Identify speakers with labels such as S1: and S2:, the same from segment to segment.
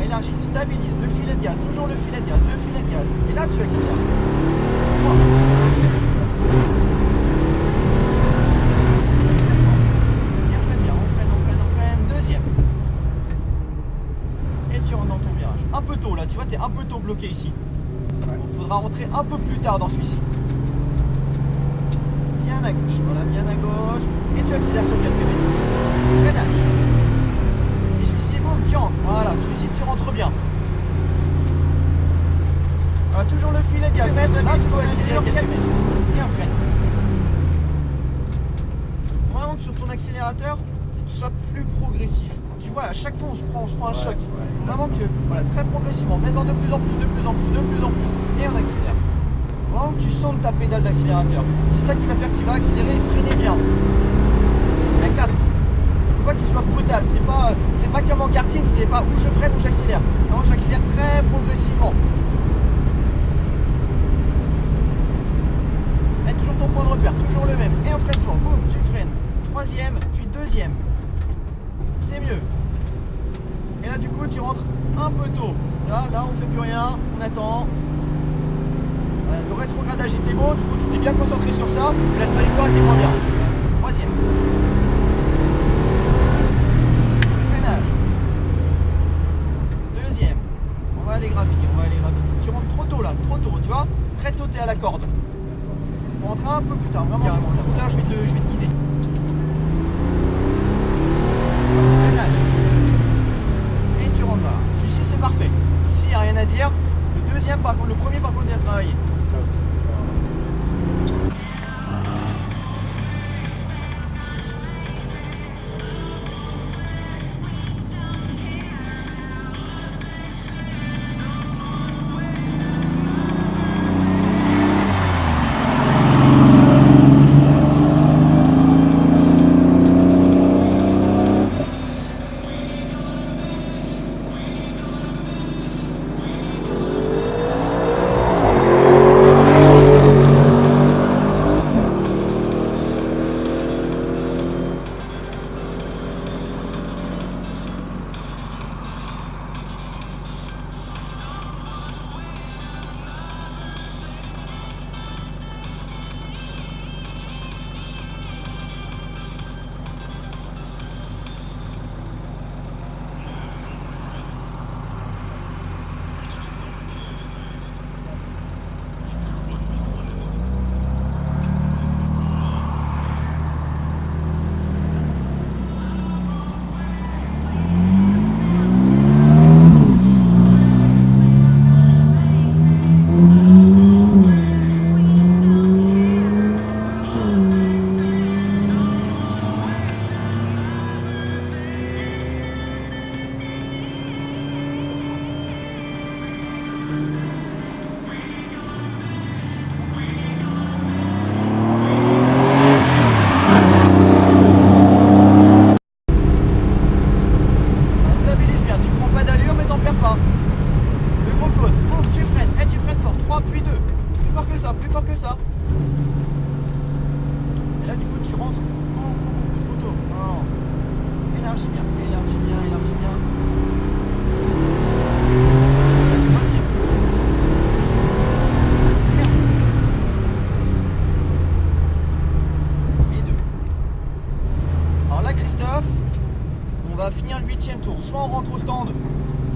S1: élargis, stabilise, le filet de gaz, toujours le filet de gaz, le filet de gaz. Et là, tu accélères. Deuxième. Et tu rentres dans ton virage. Un peu tôt là, tu vois, tu es un peu tôt bloqué ici. Il faudra rentrer un peu plus tard dans celui-ci. Bien à gauche, voilà, bien à gauche. Et tu accélères sur quelques mètres. Freinage. Et celui-ci, boum, tu rentres. Voilà, celui-ci, tu rentres bien. Voilà, toujours le filet de gaz. Là, tu dois accélérer quelques mètres. Bien freine. Vraiment que sur ton accélérateur, tu sois plus progressif. Tu vois, à chaque fois, on se prend un choc. Vraiment que, voilà, très progressivement, mais en de plus en plus, de plus en plus, de plus en plus. Et on accélère. Vraiment que tu sens ta pédale d'accélérateur. C'est ça qui va faire que tu vas accélérer et freiner bien. La 4. Faut pas que tu sois brutal. C'est pas comme en karting, c'est pas où je freine ou j'accélère. Non, j'accélère très progressivement. Mets toujours ton point de repère, toujours le même. Et on freine fort. Boum, tu freines. Troisième, puis deuxième. C'est mieux. Et là, du coup, tu rentres un peu tôt. Là, on fait plus rien. On attend. Le rétrogradage était beau, du coup tu t'es bien concentré sur ça, et la trajectoire était moins bien. Troisième. Freinage. Deuxième. On va aller gravir, Tu rentres trop tôt là, tu vois. Très tôt t'es à la corde. Faut rentrer un peu plus tard, vraiment. Carrément. Là je vais te guider. Freinage. Et tu rentres là. Celui-ci c'est parfait. Celui-ci il n'y a rien à dire. Le deuxième par contre, le premier par contre il y a travaillé. Soit on rentre au stand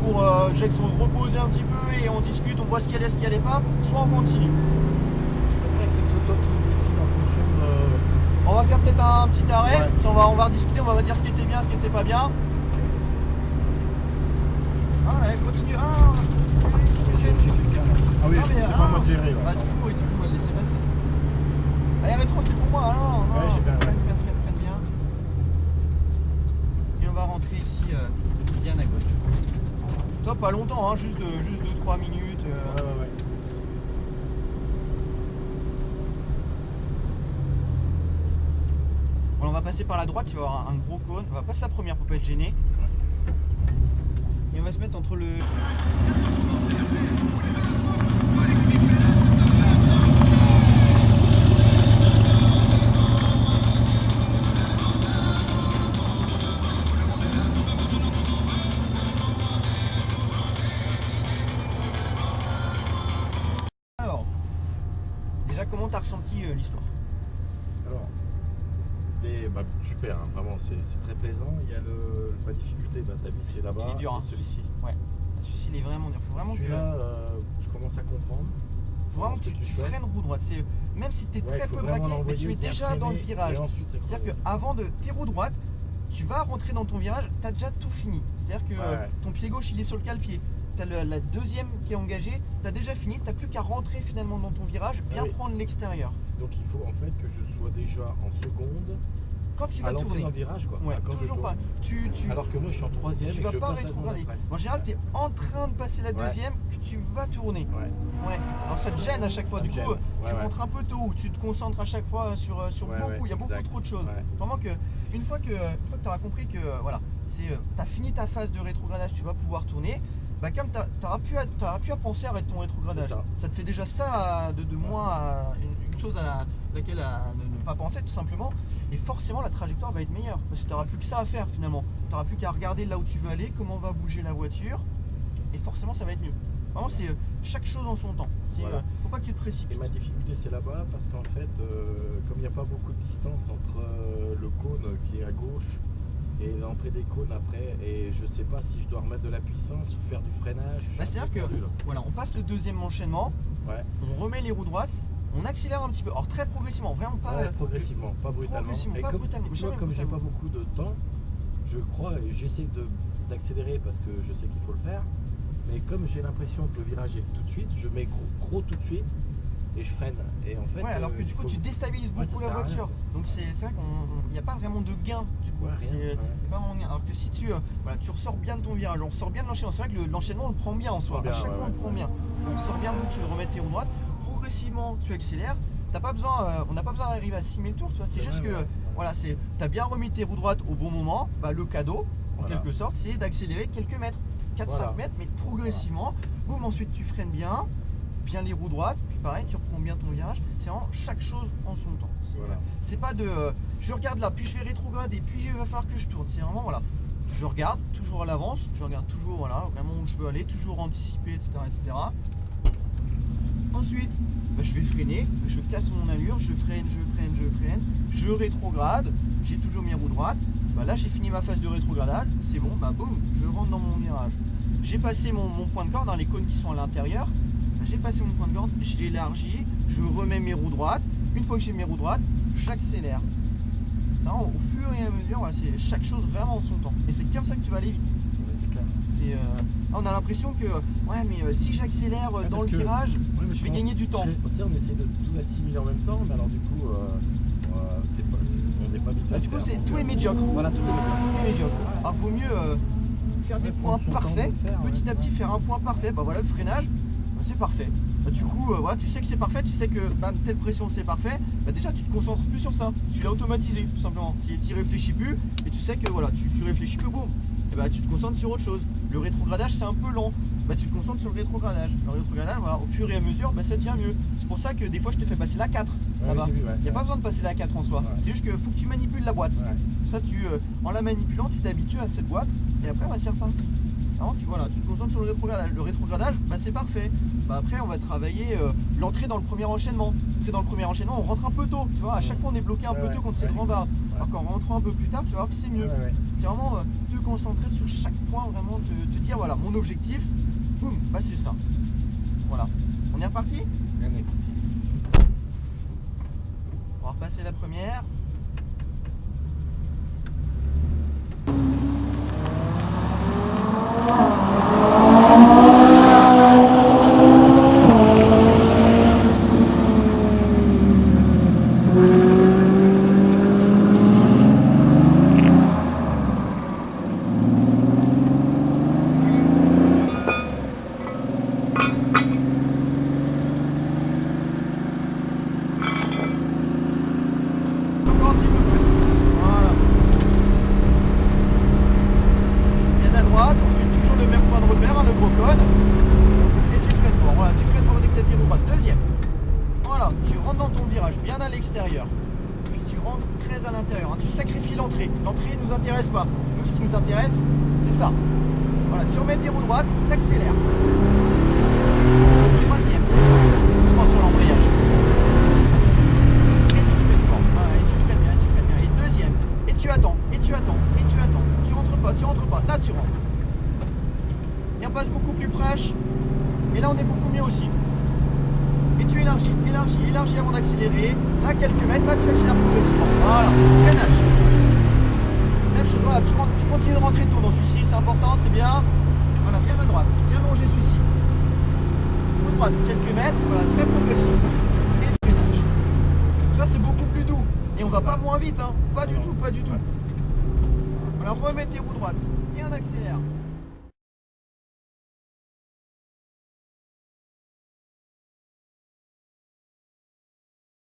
S1: pour se reposer un petit peu et on discute, on voit ce qu'il y a, ce qu'il n'y a pas, soit on continue.
S2: C'est toi qui décide en fonction de...
S1: On va faire peut-être un petit arrêt, on va rediscuter, on va dire ce qui était bien, ce qui n'était pas bien. Ah ouais, continue. Ah
S2: oui, c'est pas moi de gérer.
S1: Bah, du coup, on va le laisser passer. Allez, rétro, c'est pour moi, non.
S2: Ouais, j'ai bien.
S1: Freine bien. Et on va rentrer ici bien à gauche. Toi, pas longtemps, hein, juste 2-3 minutes.
S2: Ouais.
S1: Bon, on va passer par la droite, tu vas avoir un gros cône. On va passer la première pour pas être gêné. Et on va se mettre entre le... comment tu as ressenti l'histoire?
S2: Alors, super, hein, vraiment, c'est très plaisant. Il y a la difficulté, t'as vu, c'est là-bas.
S1: Il est dur, hein.
S2: Celui-ci.
S1: Ouais. Celui-ci, il est vraiment dur. Faut vraiment
S2: Celui-là, je commence à comprendre.
S1: Faut vraiment que tu freines roue droite. Même si tu es très peu braqué, mais tu es déjà dans le virage. C'est-à-dire qu'avant de tes roues droites, tu vas rentrer dans ton virage, tu as déjà tout fini. C'est-à-dire que ton pied gauche, il est sur le cale-pied. Tu as la deuxième qui est engagée, tu as déjà fini, tu n'as plus qu'à rentrer finalement dans ton virage, bien prendre l'extérieur.
S2: Donc il faut en fait que je sois déjà en seconde.
S1: Quand tu vas tourner
S2: dans le virage, quoi.
S1: Ouais,
S2: quand
S1: toujours pas.
S2: Alors que moi je suis en troisième,
S1: tu
S2: et
S1: vas
S2: je
S1: pas
S2: passe
S1: rétrograder. En général, tu es en train de passer la deuxième, que tu vas tourner. Ouais. Alors ça te gêne à chaque fois. Du coup, tu rentres un peu tôt, tu te concentres à chaque fois sur beaucoup. Il y a beaucoup trop de choses. Vraiment que une fois que tu auras compris que voilà, tu as fini ta phase de rétrogradage, tu vas pouvoir tourner. Bah, comme tu n'auras plus à penser à arrêter ton rétrogradage. Ça te fait déjà ça de moins à une chose à laquelle ne pas penser tout simplement. Et forcément la trajectoire va être meilleure. Parce que tu n'auras plus que ça à faire finalement. Tu n'auras plus qu'à regarder là où tu veux aller, comment va bouger la voiture. Et forcément ça va être mieux. Vraiment c'est chaque chose en son temps. Faut pas que tu te précipites.
S2: Et ma difficulté c'est là-bas parce qu'en fait comme il n'y a pas beaucoup de distance entre le cône qui est à gauche et l'entrée des cônes après, et je sais pas si je dois remettre de la puissance ou faire du freinage.
S1: C'est-à-dire que voilà, on passe le deuxième enchaînement, on remet les roues droites, on accélère un petit peu, alors très progressivement, vraiment pas
S2: progressivement, pas brutalement. Comme j'ai pas beaucoup de temps, je crois, j'essaie d'accélérer parce que je sais qu'il faut le faire, mais comme j'ai l'impression que le virage est tout de suite, je mets gros tout de suite. Et je freine. Et en fait,
S1: alors que du coup, tu déstabilises beaucoup la voiture. Donc c'est vrai qu'il n'y a pas vraiment de gain du coup. Alors que si tu ressors bien de ton virage, on ressort bien de l'enchaînement. C'est vrai que l'enchaînement on le prend bien en soi. À chaque fois on le prend bien. On sort bien, donc tu remets tes roues droites. Progressivement tu accélères. On n'a pas besoin d'arriver à 6000 tours. C'est juste que voilà, tu as bien remis tes roues droites au bon moment. Le cadeau, en quelque sorte, c'est d'accélérer quelques mètres, 4-5 mètres, mais progressivement. Boum, ensuite tu freines bien les roues droites, puis pareil, tu reprends bien ton virage. C'est vraiment chaque chose en son temps. C'est pas de je regarde là, puis je vais rétrograder, puis il va falloir que je tourne. C'est vraiment voilà, je regarde toujours à l'avance, je regarde toujours voilà, vraiment où je veux aller, toujours anticiper, etc. Ensuite, je vais freiner, je casse mon allure, je freine, je rétrograde, j'ai toujours mes roues droites. Là j'ai fini ma phase de rétrogradage, c'est bon, boum, je rentre dans mon virage. J'ai passé mon point de corde dans les cônes qui sont à l'intérieur. J'ai passé mon point de corde, j'ai élargi, je remets mes roues droites. Une fois que j'ai mes roues droites, j'accélère. Au fur et à mesure, c'est chaque chose vraiment en son temps. Et c'est comme ça que tu vas aller vite.
S2: C'est clair.
S1: On a l'impression que si j'accélère dans le virage, je vais gagner du temps.
S2: On essaie de tout assimiler en même temps, mais alors du coup, on n'est pas habitué.
S1: Du coup, tout est médiocre. Voilà, tout est médiocre. Alors, vaut mieux faire des points parfaits, petit à petit faire un point parfait. Le freinage. C'est parfait. Du coup, tu sais que c'est parfait, tu sais que telle pression c'est parfait. Déjà, tu te concentres plus sur ça. Tu l'as automatisé, tout simplement. Si tu n'y réfléchis plus et tu sais que tu réfléchis plus, boum. Et tu te concentres sur autre chose. Le rétrogradage, c'est un peu lent. Tu te concentres sur le rétrogradage. Le rétrogradage, au fur et à mesure, ça devient mieux. C'est pour ça que des fois, je te fais passer la 4 là-bas. Il n'y a pas besoin de passer la 4 en soi. C'est juste qu'il faut que tu manipules la boîte. Ça, en la manipulant, tu t'habitues à cette boîte et après, c'est reparti. Tu te concentres sur le rétrogradage. Le rétrogradage, c'est parfait. Après, on va travailler l'entrée dans le premier enchaînement. L'entrée dans le premier enchaînement, on rentre un peu tôt. Tu vois, à chaque fois, on est bloqué un peu tôt contre ces grands barres. Alors qu'en rentrant un peu plus tard, tu vas voir que c'est mieux. C'est vraiment te concentrer sur chaque point, vraiment te dire voilà, mon objectif, boum, c'est ça. Voilà. On est reparti ?
S2: On est parti.
S1: On va repasser la première. Puis tu rentres très à l'intérieur. Tu sacrifies l'entrée. L'entrée ne nous intéresse pas. Nous, ce qui nous intéresse, c'est ça. Voilà, tu remets tes roues droites, t'accélères. Troisième. Doucement sur l'embrayage. beaucoup plus proche. Et là, on est beaucoup mieux aussi. Et tu élargis, élargis, élargis avant d'accélérer. Là, quelques mètres, là, tu accélères progressivement. Voilà, freinage. Même chose, voilà, tu continues de rentrer tôt dans celui-ci, c'est important, c'est bien. Voilà, bien à droite, bien longé celui-ci. Ou droite, quelques mètres, voilà, très progressif. Et freinage. Ça, c'est beaucoup plus doux. Et on va pas moins vite, hein. Pas du tout, pas du tout. Voilà, remets tes roues droites et on accélère.